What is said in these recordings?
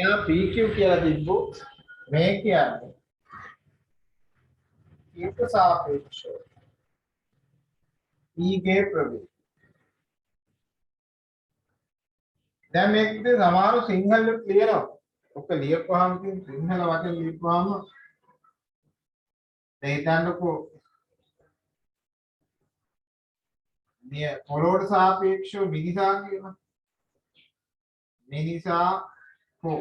यहाँ PQ කියලා තිබ්බෝ මේ කියන්නේ ඊට සාපේක්ෂව E ගේ ප්‍රවේගය. දැන් මේකද සමහර සිංහලෙත් ලියනවා. ඔක ලියපුවාම තියෙන සිංහල වචන ලියපුවාම හිතන්නකෝ මේ පොළොවට සාපේක්ෂව මිනිසා කියනවා. මිනිසා කො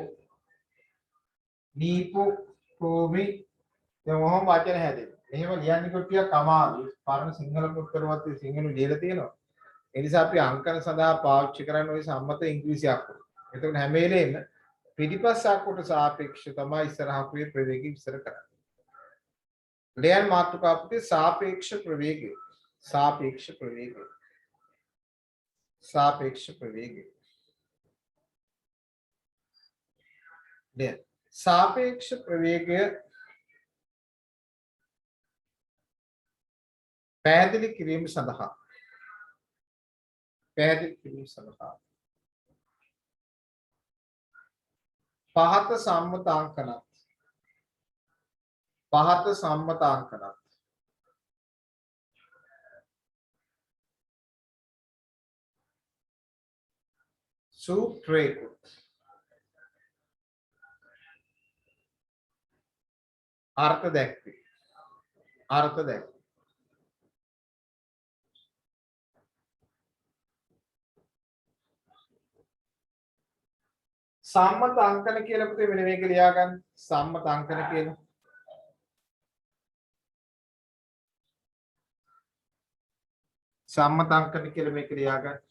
නීපු කොමි දැන් ඔහොම වචන හැදෙනවා. එහෙම ලියන්නේ ටිකක් අමාරුයි. පරණ සිංහල පොත්වලවත් සිංහල ලියලා තියෙනවා. ඒ නිසා අපි අංකන සඳහා පාවිච්චි කරන්නේ ওই සම්මත ඉංග්‍රීසි අකුරු. එතකොට හැම වෙලේම පිටිපස්ස අකුරට සාපේක්ෂව තමයි ඉස්සරහකුවේ ප්‍රවේගය විස්තර කරන්නේ. ලයන් මාතෘකාපතේ සාපේක්ෂ ප්‍රවේගය. සාපේක්ෂ ප්‍රවේගය. සාපේක්ෂ ප්‍රවේගය. දැන් සාපේක්ෂ ප්‍රවේගය පැහැදිලි කිරීම සඳහා පහත සම්මතාංකනත් සූත්‍රයකුත් අර්ථ දැක්වේ. සම්මත අංකන කියලා පුතේ මෙන්න මේක ලියා ගන්න. සම්මත අංකන කියලා. සම්මත අංකන කියලා මේක ලියා ගන්න.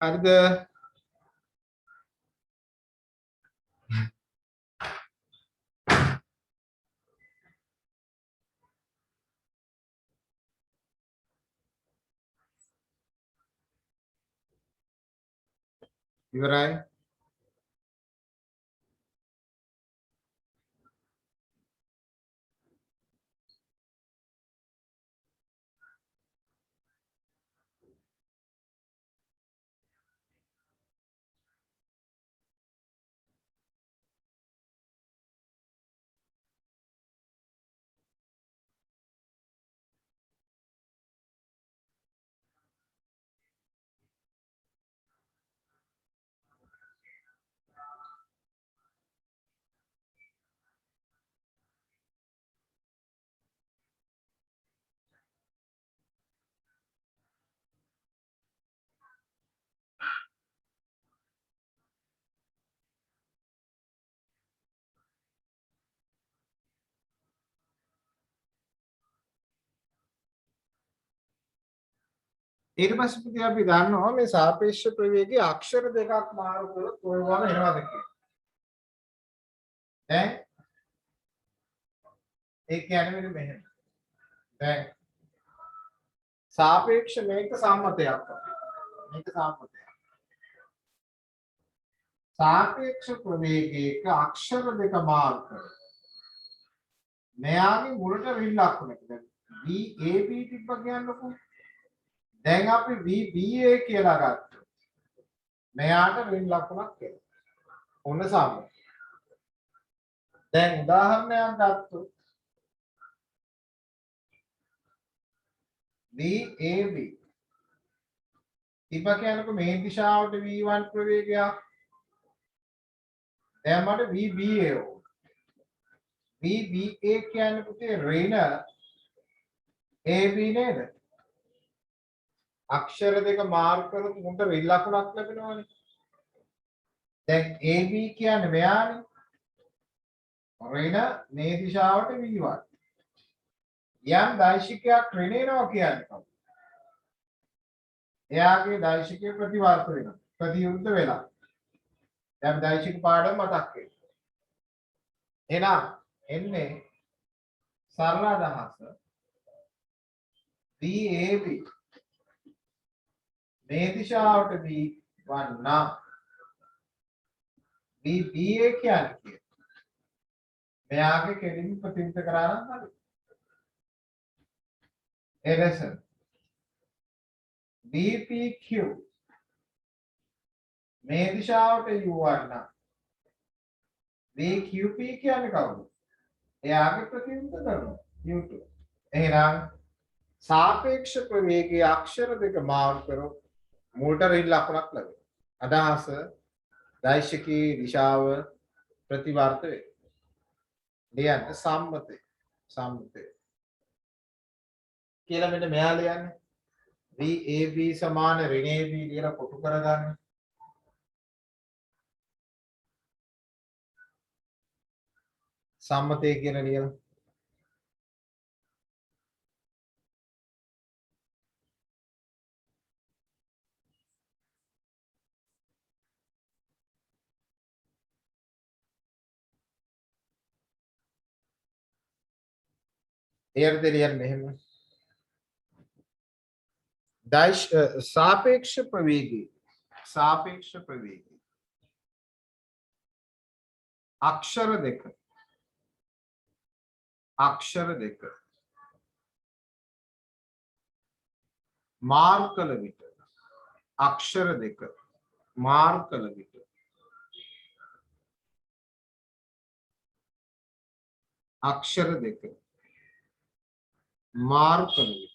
හරිද? ඉවරයි. ඊට පස්සේ පුතේ අපි දන්නවා මේ සාපේක්ෂ ප්‍රවේගයේ අක්ෂර දෙකක් මාරු කරලා තෝරගම එනවාද කියලා. දැන් ඒ කියන්නේ මෙහෙම. දැන් සාපේක්ෂ මේක සම්මතයක් මේක සම්මතයක්. සාපේක්ෂ ප්‍රවේගයක අක්ෂර දෙක මාරු කරලා මෙයාගේ මුලට විල් ලකුණක්. දැන් VAB තිබ්බ කියන්නකෝ. දැන් අපි VBA කියලා ගත්තා. මෙයාට ඍණ ලකුණක් එනවා. ඔන්න සම්මත. දැන් උදාහරණයක් ගත්තොත් VAB. ඉබ කියනකො මේ දිශාවට V1 ප්‍රවේගයක්. දැන් මට VBA ඕන. VBA කියන්නේ පුතේ ඍණ AB නේද? අක්ෂර දෙක මාර්ක් කරොත් උන්ට ඍණ ලකුණක් ලැබෙනවනේ. දැන් AB කියන්නේ මෙයානේ. ඍණ මේ දිශාවට V1. යම් දෛශිකයක් ඍණ එනවා කියන්නේ කවුද? එයාගේ දෛශිකය ප්‍රතිවර්ත වෙනවා. ප්‍රතිවිරුද්ධ වෙලා. දැන් දෛශික පාඩම මතක් වෙනවා. එහෙනම් එන්නේ සරල අදහස VAB මේ දිශාවට V1 නම් VBA කියන්නේ මෙයාගේ කෙලින් ප්‍රතිවිරුද්ධ කරා නම් හරි. එලෙස VPQ මේ දිශාවට U1 නම් VQP කියන්නේ කවුද? එයාගේ ප්‍රතිවිරුද්ධ කරනවා U2. එහෙනම් සාපේක්ෂ ප්‍රවේගයේ අක්ෂර දෙක මාරු කරොත් මුලට ඍණ ලකුණක් ලැබෙනවා. අදහස දෛශිකී දිශාව ප්‍රතිවර්ත වේ. ලියන්න සම්මතය. සම්මතය. කියලා මෙන්න මෙයා ලියන්නේ. VAB සමාන ඍණ AB කියලා කොටු කරගන්න. සම්මතය කියලා ලියලා එයාට දෙලියන්න මෙහෙම सापेक्ष प्रवेगी अक्षर देख मार्कल विट अक्षर देख मार्कल विट अक्षर देख मार्कल विट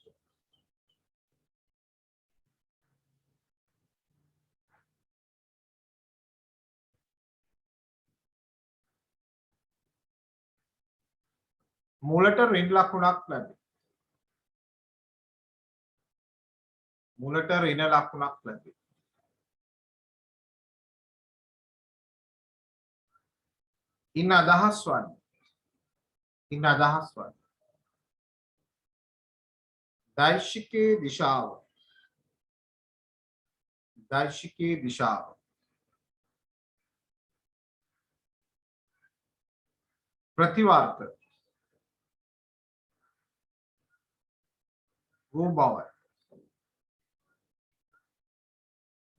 මුලට ඍණ ලකුණක් ලැබේ. මුලට ඍණ ලකුණක් ලැබේ. ඉන්න අදහස් වන්නේ. දෛශිකේ දිශාව ප්‍රතිවර්ත वो बवै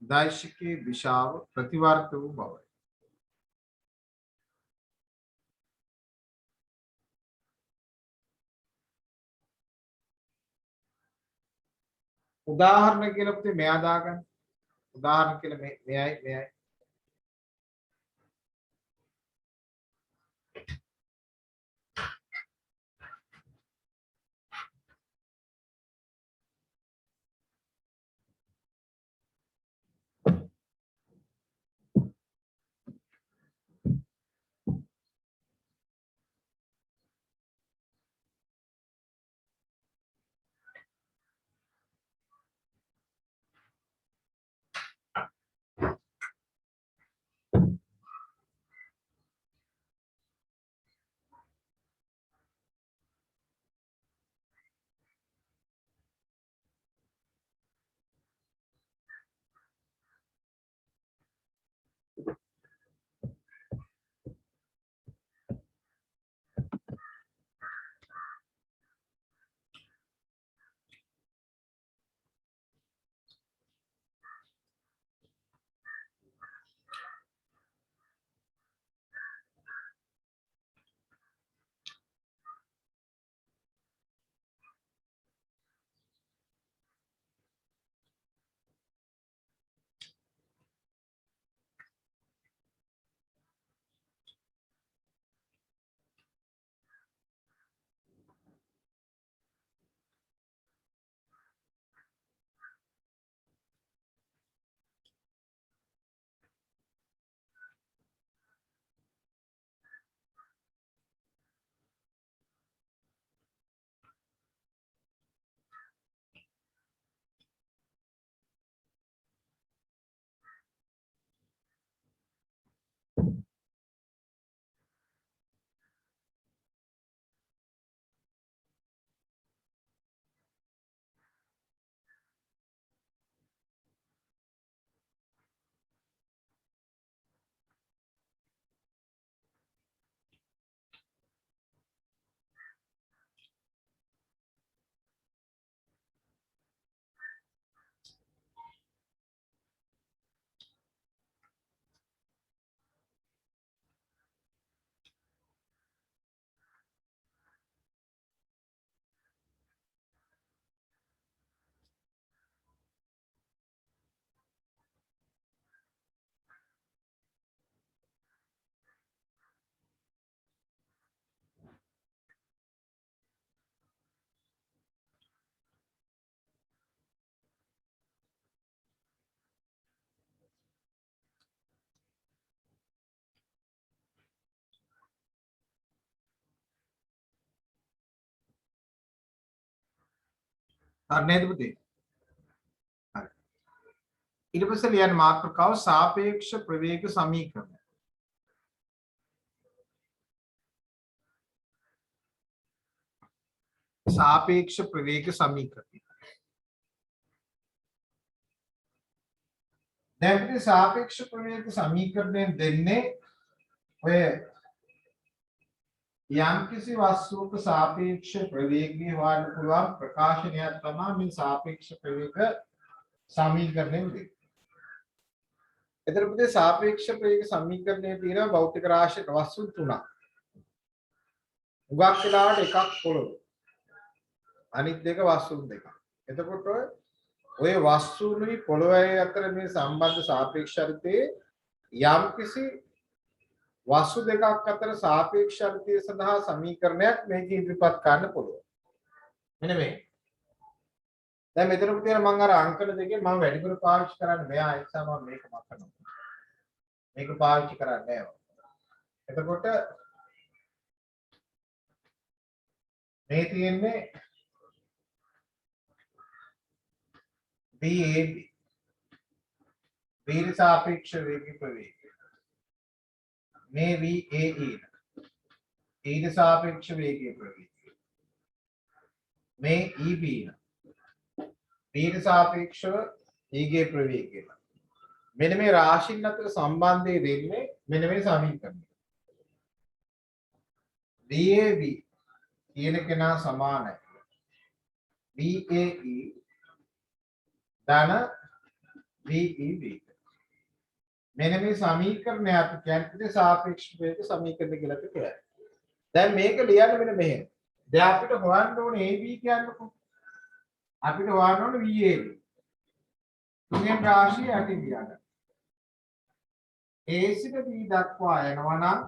दैशिकी दिशाव प्रतिवार्त वो बवै उदाहरण के लिए मैं आदागन उदाहरण के लिए मैं आई හරිනේද පුතේ? හරි. ඊට පස්සේ ලියන්න මාතෘකාව සාපේක්ෂ ප්‍රවේග සමීකරණ. सापेक्ष प्रवेग समीकरण දැන් අපිට සාපේක්ෂ ප්‍රවේග සමීකරණයෙන් දෙන්නේ ඔය යම්කිසි වස්තුවක සාපේක්ෂ ප්‍රවේගය හොයන්න පුළුවන් ප්‍රකාශනයක් තමයි මේ සාපේක්ෂ ප්‍රවේග සමීකරණයෙන් දෙන්නේ. එතන පුතේ සාපේක්ෂ ප්‍රවේග සමීකරණයේ තියෙන භෞතික රාශියක වස්තු තුනක්. උගක් වෙලාවට එකක් පොළොව. අනිත් දෙක වස්තු දෙකක්. එතකොට ඔය වස්තුනුයි පොළොවයි අතර මේ සම්බන්ධ සාපේක්ෂතාවයේ යම්කිසි වස්තු දෙකක් අතර සාපේක්ෂතාවය සඳහා සමීකරණයක් මේක ඉදිරිපත් කරන්න පුළුවන්. මෙන්න මේ. දැන් මෙතන පුතේ මම අර අංකන දෙකෙන් මම වැඩිපුර පාවිච්චි කරන්නේ මෙයා ඒ නිසා මම මේක මතනවා. මේක පාවිච්චි කරන්නේ නැහැ. එතකොට මේ තියෙන්නේ BAB වීර සාපේක්ෂ වේග ප්‍රවේගය මේ VAE ඊට සාපේක්ෂ වේග ප්‍රවේගය මේ EB වීර සාපේක්ෂව වේග ප්‍රවේගය මෙන්න මේ රාශීන් අතර සම්බන්ධය දෙන්නේ මෙන්න මේ සමීකරණය VAB කියන කෙනා සමානයි VAE ධන VEB මෙන්න මේ සමීකරණය අපි කියන්නේ සාපේක්ෂ වේග සමීකරණ කියලා අපි කියනවා. දැන් මේක ලියන්න මෙන්න මෙහෙම. දැන් අපිට හොයන්න ඕනේ AB කියන්නකො. අපිට හොයන්න ඕනේ VAB. තුනෙන් රාශිය යටි ලියන්න. A සිට B දක්වා යනවා නම්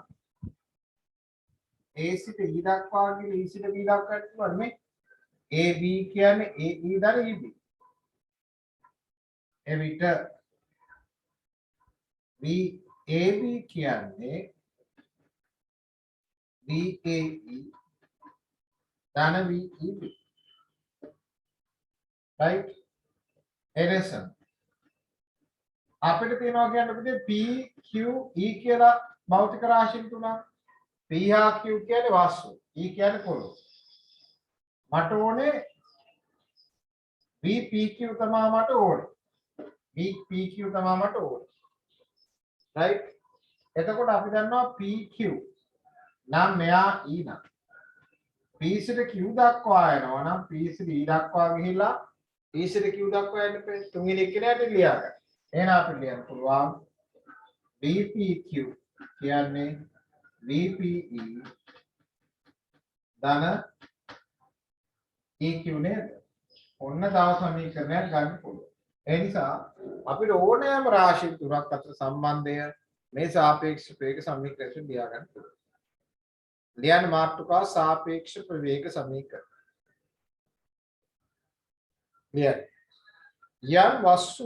A සිට E දක්වා ගිහින් E සිට B දක්වා යනවා නේ. AB කියන්නේ AE ධන EB. එවිට VAB කියන්නේ VAE ධන VEB right එරෙසන් අපිට තියෙනවා කියන්න පුතේ PQE කියලා භෞතික රාශීන් තුනක් P හා Q කියන්නේ වස්තු E කියන්නේ පොළොව මට ඕනේ VPQ තමයි මට ඕනේ VPQ තමයි මට ඕනේ right එතකොට අපි දන්නවා PQ නම් මෙයා E නම් P සිට Q දක්වා යනවා නම් P සිට E දක්වා ගිහිලා E සිට Q දක්වා යන්න තුන්වෙනි එක්කෙනාට ලියා ගන්න. එහෙනම් අපිට ලියන්න පුළුවන් VPQ කියන්නේ VPE ධන EQ නේද? ඔන්න තව සමීකරණයක් ගන්න පුළුවන්. ඒ නිසා අපිට ඕනෑම රාශි තුනක් අතර සම්බන්ධය මේ සාපේක්ෂ ප්‍රවේග සමීකරණයෙන් ලියා ගන්න පුළුවන්. ලියන්න මාතෘකාව සාපේක්ෂ ප්‍රවේග සමීකරණ. ලියන්න. යම් වස්තු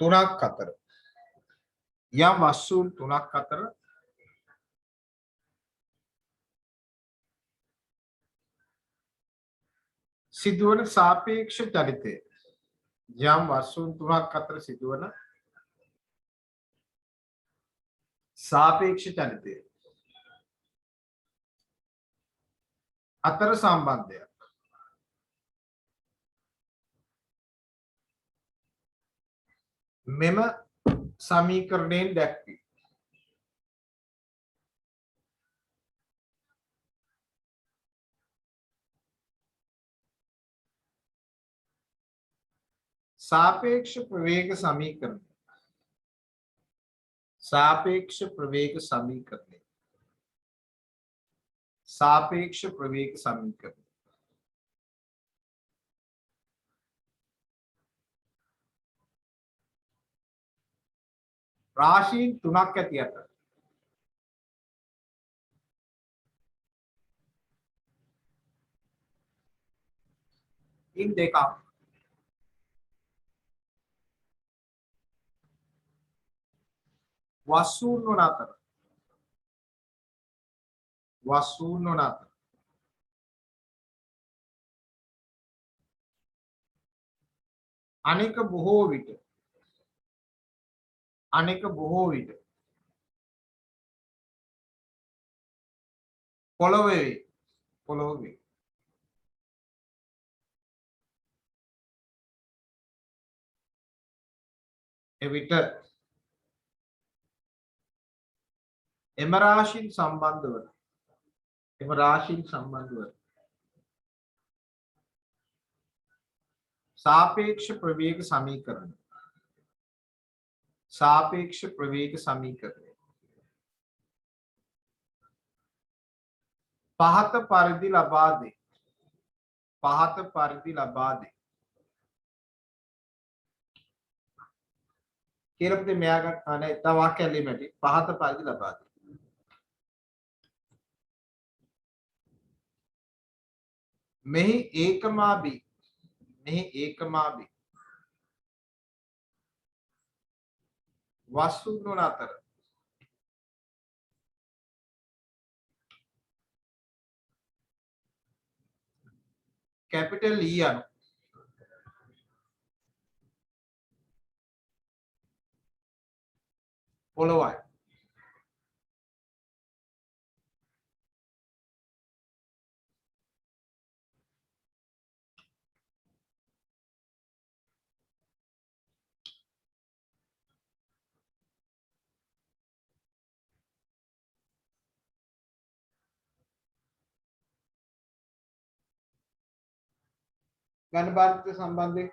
තුනක් අතර යම් වස්තු තුනක් අතර සිදුවන සාපේක්ෂ චලිතය යම් වස්තු තුනක් අතර සිදුවන सापेक्ष चलित अतर संबंधය මෙම සමීකරණයෙන් දැක්වේ. सापेक्ष प्रवेग समीकरण सापेक्ष प्रवेग समीकरण सापेक्ष प्रवेग समीकरण राशि තුනක් ඇති අතර ඉන් දෙකක් වස්තුන් වන අතර අනෙක බොහෝ විට අනෙක බොහෝ විට පොළොවේ පොළොවේ එවිට එම රාශීන් සම්බන්ධ වන එම රාශීන් සම්බන්ධ වන सापेक्ष प्रवेग समीकरण सापेक्ष प्रवेग समीकरण पहत परिधि लबा दे पहत परिधि लबा दे केरपते මෙයාගත් අනේ තව වාක්‍යයක් ලියමටි පහත පරිදි ලබා දේ මෙහි ඒකමාබි මෙහි ඒකමාබි වස්තුන් අතර कैपिटल ई අනු පොළොවයි घन बाध्य संबंधी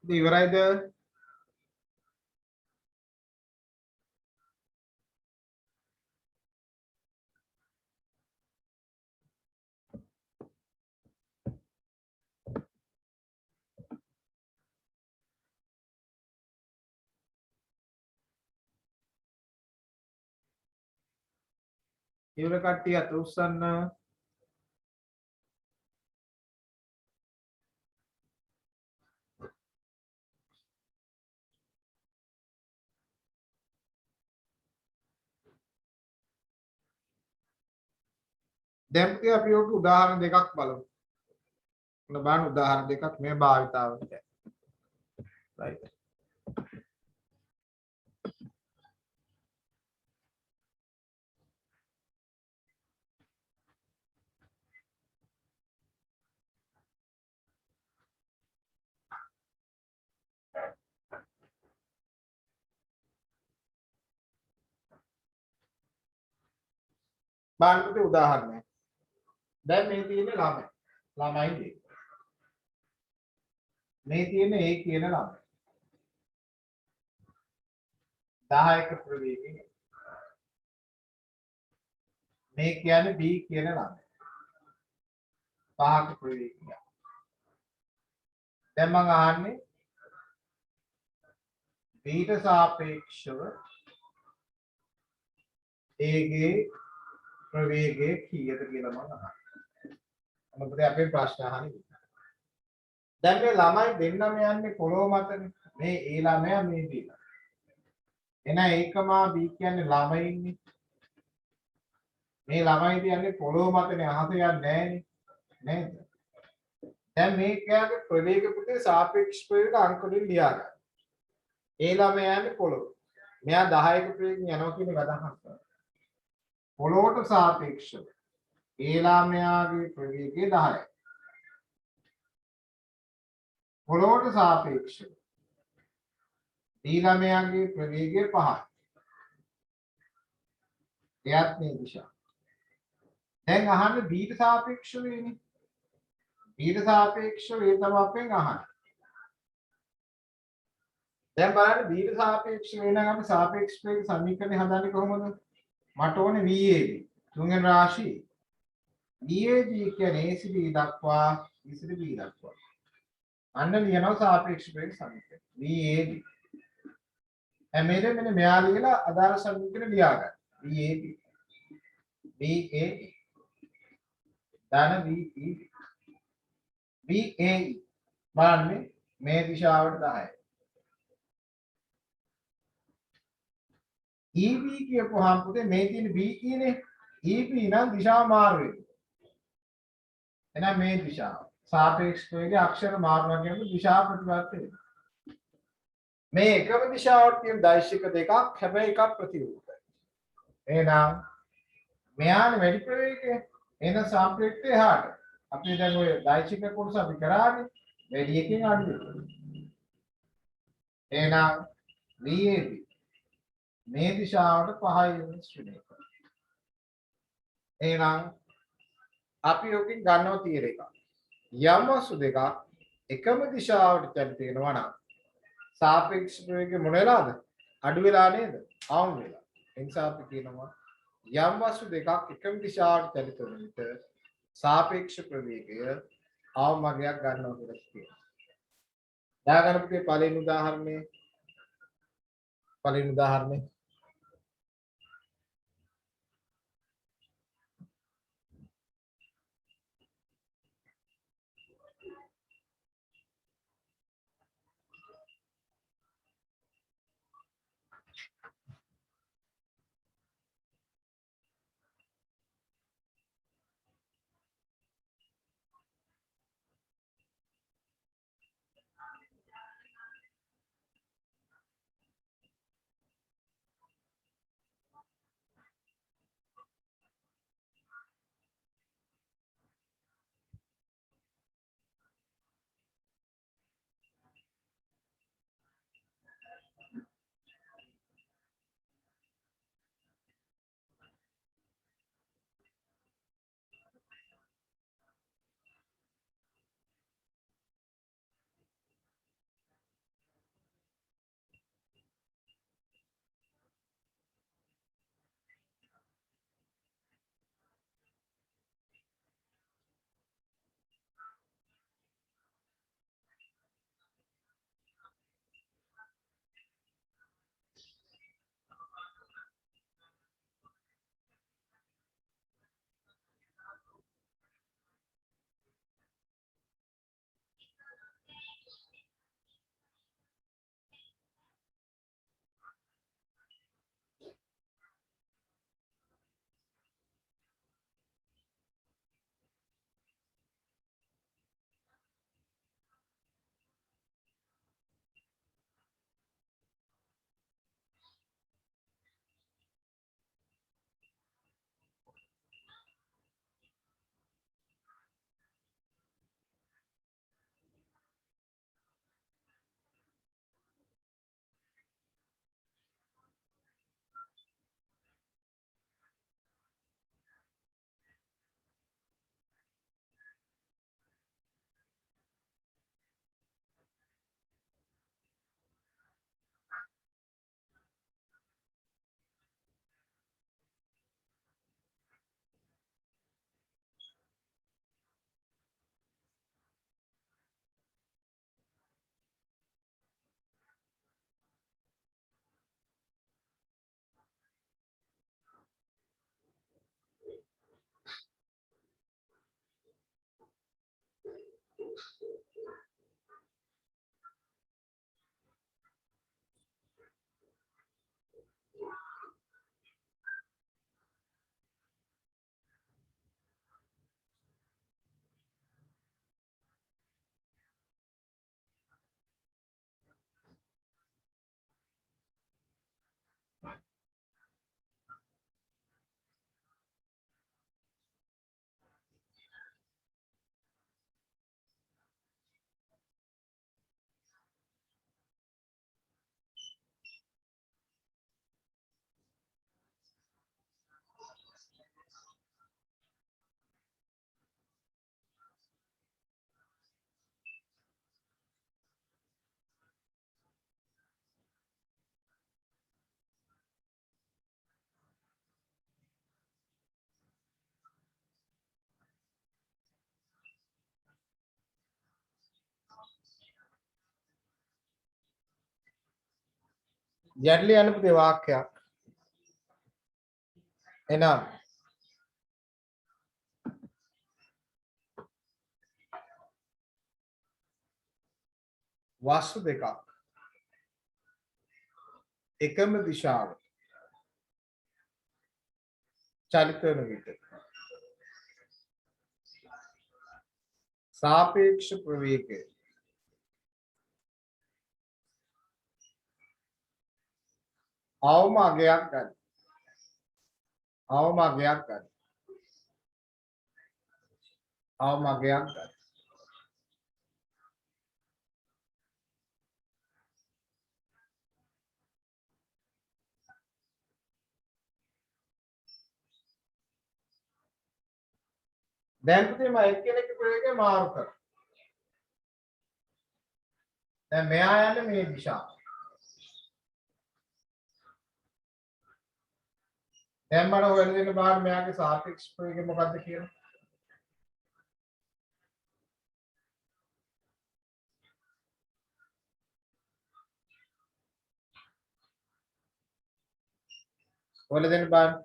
ඉවරයිද? ඉවර කට්ටිය අත උස්සන්න. දැන් පුතේ අපි ඔක උදාහරණ දෙකක් බලමු. ඔන්න බලන්න උදාහරණ දෙකක් මේ භාවිතාවට. right. බලන්න පුතේ උදාහරණයක්. දැන් මේ තියෙන්නේ ළමයි. ළමයි මේ තියෙන්නේ A කියන ළමයි. 10ක ප්‍රවේගයෙන්. මේ කියන්නේ B කියන ළමයි. 5ක ප්‍රවේගයෙන්. දැන් මම අහන්නේ B ට සාපේක්ෂව A ගේ ප්‍රවේගය කීයද කියලා මම අහනවා. මොකද අපේ ප්‍රශ්න අහන්නේ. දැන් මේ ළමයි දෙන්නම යන්නේ පොළොව මතනේ. මේ A ළමයා මේ B ළමයා. එන ඒකමා B කියන්නේ ළමයින්නේ. මේ ළමයි කියන්නේ පොළොව මතනේ අහස යන්නේ නැහනේ. නේද? දැන් මේ කියන්නේ ප්‍රවේග පුතේ සාපේක්ෂ ප්‍රවේග අංක වලින් ලියා ගන්න. A ළමයා යන්නේ පොළොව. මෙයා 10ක ප්‍රවේගයෙන් යනවා කියන එක අදහස් කරනවා. පොළොවට සාපේක්ෂව A ළමයාගේ ප්‍රවේගය 10යි. පොළොවට සාපේක්ෂව D ළමයාගේ ප්‍රවේගය 5යි. එයත් මේ දිශාව. දැන් අහන්නේ B ට සාපේක්ෂව වෙන්නේ. B ට සාපේක්ෂව ඒ තමයි අපෙන් අහන්නේ. දැන් බලන්න B ට සාපේක්ෂව වෙන අපි සාපේක්ෂ ප්‍රවේග සමීකරණය හදන්නේ කොහොමද? මට ඕනේ VAB. තුන්වෙනි රාශිය. VAB කියන්නේ AC B දක්වා AC B දක්වා. අන්න ලියනවා සාපේක්ෂ ප්‍රවේග සමීකරණය. VAB. මෙන්න මෙයා ලියලා අදාළ සමීකරණ ලියා ගන්න. VAB. VAB. ධන VE. VAE. බලන්න මේ දිශාවට 10යි. EB කියපුවාම පුතේ මේ තියෙන BE නේ. EB නම් දිශාව මාරු වෙනවා. එහෙනම් මේ දිශාව සාපේක්ෂ ප්‍රවේගයේ අක්ෂර මාරුනවා කියන්නේ දිශා ප්‍රතිපත්ති වෙනවා. මේ එකම දිශාවට තියෙන දෛශික දෙකක් හැබැයි එකක් ප්‍රතිරූපයි. එහෙනම් මෙයානේ වැඩි ප්‍රවේගය එන සාපේක්ෂව එහාට. අපි දැන් ඔය දෛශික කොටස අපි කරානේ වැඩි එකකින් අඩු වෙනවා. එහෙනම් VAB මේ දිශාවට 5 යුනිට් ශ්‍රේණියක. එහෙනම් අපි යකින් ගන්නවා තියර එක. යම් වස්තු දෙකක් එකම දිශාවට චලිත වෙනවා නම් සාපේක්ෂ ප්‍රවේගය මොන වෙලාද? අඩු වෙලා නේද? අවුල් වෙලා. ඒ නිසා අපි කියනවා යම් වස්තු දෙකක් එකම දිශාවට චලිත වෙන විට සාපේක්ෂ ප්‍රවේගය අවමගයක් ගන්නවා කියලා කියනවා. දාගන්න පුතේ පළවෙනි උදාහරණය. යටලි යන පුතේ වාක්‍යයක් එනම් වස්තු දෙකක් එකම දිශාවට චලිත වන විට සාපේක්ෂ ප්‍රවේගය අවම අගයක් ගන්න. අවම අගයක් ගන්න. අවම අගයක් ගන්න. දැන් පුතේ මම එක්කෙනෙක්ගේ ප්‍රවේගය මාරු කරා. දැන් මෙයා යන්නේ මේ දිශාව. දැන් මට හොයන්න දෙන්න බලන්න මෙයාගේ සාපේක්ෂ ප්‍රවේගය මොකක්ද කියලා. හොයලා දෙන්න බලන්න.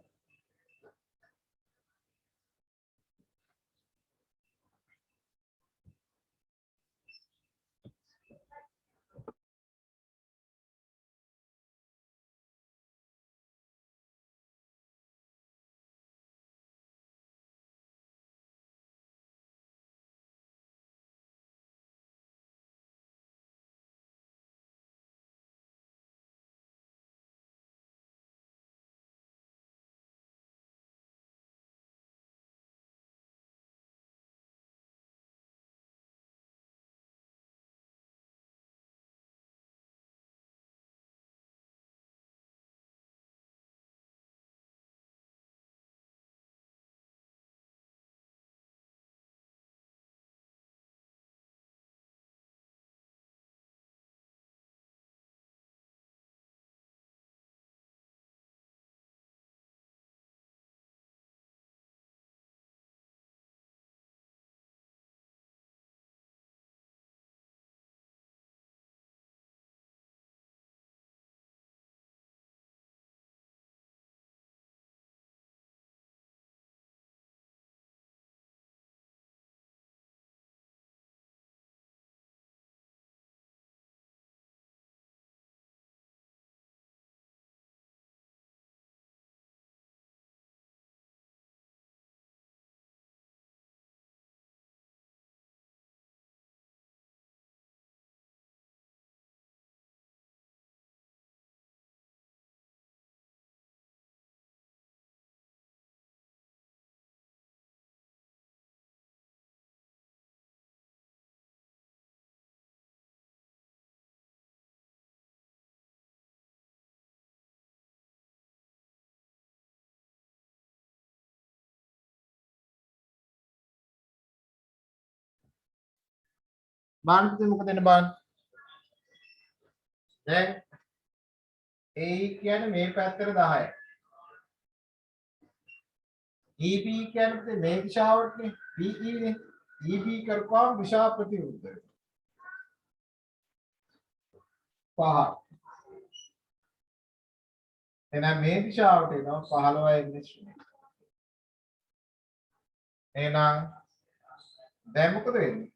බලන්න පුතේ මොකද වෙන්නේ බලන්න. දැන් A කියන්නේ මේ පැත්තට 10යි. EB කියන්නේ පුතේ මේ දිශාවටනේ. PE නේ. EB කරපුවාම දිශා ප්‍රතිවිරුද්ධ වෙනවා. 5. එහෙනම් මේ දිශාවට එනවා 15යි. එහෙනම් දැන් මොකද වෙන්නේ?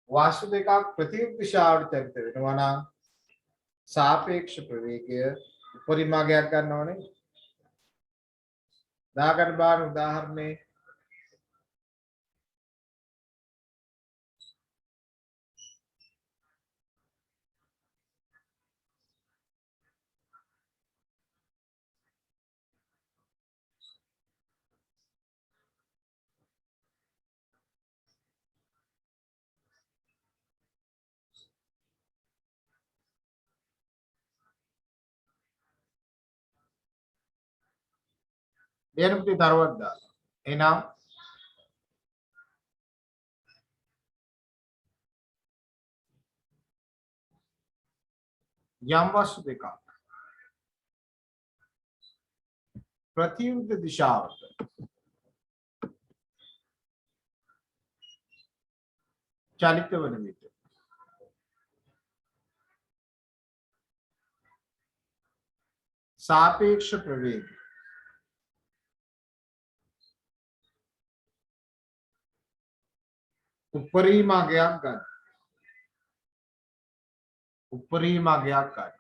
වස්තු දෙකක් ප්‍රතිවිරුද්ධ දිශාවට චලිත වෙනවා නම් සාපේක්ෂ ප්‍රවේගය උපරිමගයක් ගන්න ඕනේ. දාගන්න බලන්න උදාහරණේ දෙයන පුතේ තරවක් දාලා. එහෙනම් යම් වස්තු දෙකක් ප්‍රතිවිරුද්ධ දිශාවට චලිත වන විට सापेक्ष प्रवेग उपरी मार्गයක් ගන්න. उपरी මාර්ගයක් ගන්න.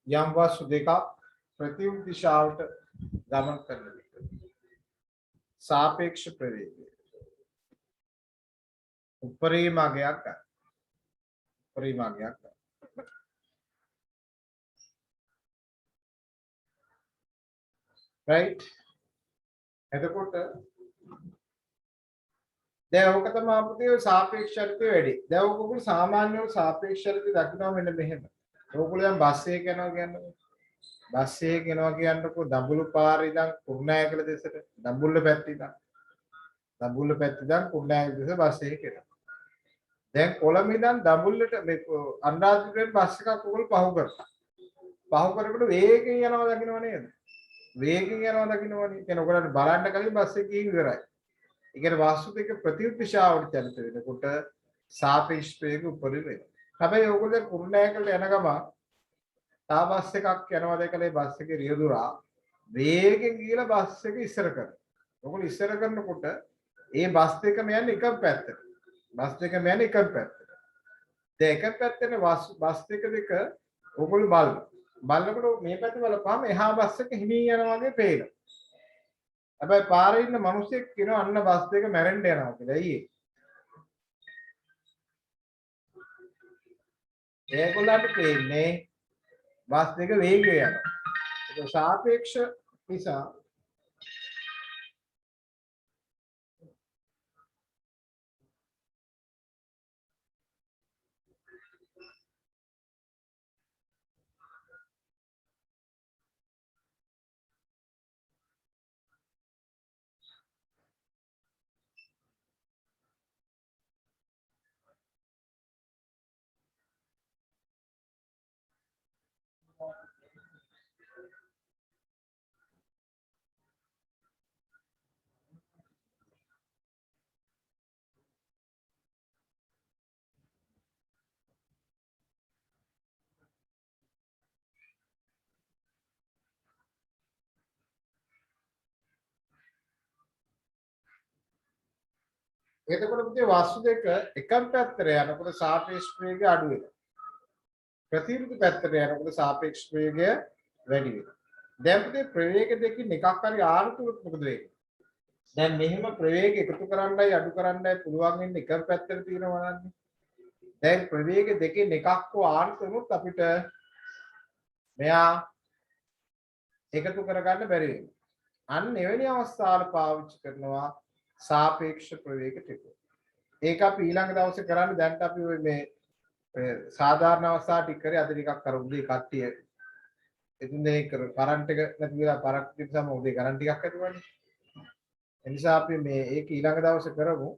යම් වස්තු දෙකක් ප්‍රතිවිරුද්ධ දිශාවට ගමන් කරන විට सापेक्ष प्रवेग उपरी මාර්ගයක් ගන්න. उपरी මාර්ගයක් ගන්න. right එතකොට දැන් ඔක තමයි අපිට සාපේක්ෂ ශක්තිය වැඩි. දැන් ඔකකුල සාමාන්‍යව සාපේක්ෂ ශක්තිය දක්වනවා මෙන්න මෙහෙම. ඔකකුල දැන් බස් එකේ යනවා කියන්නේ. බස් එකේ යනවා කියන්නකො දඹුල්ල පාරේ ඉඳන් කුරුණෑගල දෙසට දඹුල්ල පැත්තේ ඉඳන් දඹුල්ල පැත්තේ ඉඳන් කුරුණෑගල දෙස බස් එකේ යනවා. දැන් කොළඹ ඉඳන් දඹුල්ලට මේ අනුරාධපුරයෙන් බස් එකක් ඔයගොල්ලෝ පහු කරනවා. පහු කරනකොට වේගෙන් යනවා දකින්නව නේද? වේගෙන් යනවා දකින්නවනේ. කියන්නේ ඔයගොල්ලන්ට බලන්න කලින් බස් එක ගිහින් ඉවරයි. ඒ කියන්නේ වාස්තු දෙක ප්‍රතිවිරුද්ධ දිශාවට චලිත වෙනකොට සාපේක්ෂ වේග උපරිම වෙනවා. හැබැයි ඔයගොල්ලෝ කුරුණෑගලට යන ගමන් තා බස් එකක් යනවා දැකලා බස් එකේ රියදුරා වේගෙන් ගිහලා බස් එක ඉස්සර කරනවා. ඔයගොල්ලෝ ඉස්සර කරනකොට ඒ බස් දෙකම යන්නේ එක පැත්තට. බස් දෙකම යන්නේ එක පැත්තට. දැන් එක පැත්තේ බස් දෙක ඔයගොල්ලෝ බලනවා. බලනකොට මේ පැත්ත බලපුවාම එහා බස් එක හිමින් යනවා වගේ පේනවා. හැබැයි පාරේ ඉන්න මිනිස්සෙක් කියනවා අන්න බස් දෙක මැරෙන්න යනවා කියලා. අයියේ. ඒගොල්ලන්ට පේන්නේ බස් දෙක වේගය යනවා. ඒක සාපේක්ෂ නිසා එතකොට පුතේ වස්තු දෙක එකම පැත්තට යනකොට සාපේක්ෂ වේගය අඩු වෙනවා. ප්‍රතිවිරුද්ධ පැත්තට යනකොට සාපේක්ෂ වේගය වැඩි වෙනවා. දැන් පුතේ ප්‍රවේග දෙකකින් එකක් හරි ආර්ථුනොත් මොකද වෙන්නේ? දැන් මෙහෙම ප්‍රවේග එකතු කරන්නයි අඩු කරන්නයි පුළුවන් වෙන්නේ එකම පැත්තට තියෙනවා නන්නේ. දැන් ප්‍රවේග දෙකෙන් එකක් හෝ ආර්ථුනොත් අපිට මෙයා එකතු කරගන්න බැරි වෙනවා. අන්න එවැනි අවස්ථාවල පාවිච්චි කරනවා सापेक्ष प्रवेग ටික. ඒක අපි ඊළඟ දවසේ කරන්නේ. දැන් අපි මේ සාධාරණ අවස්ථා ටික කරේ අද ටිකක් කර උදේ කට්ටිය එදින් දෙක කර කරන්ට් එක නැති වෙලා පරක් තිබ්බම උදේ කරන්ට් ටිකක් ඇතුවනේ. ඒ නිසා අපි මේ ඒක ඊළඟ දවසේ කරමු.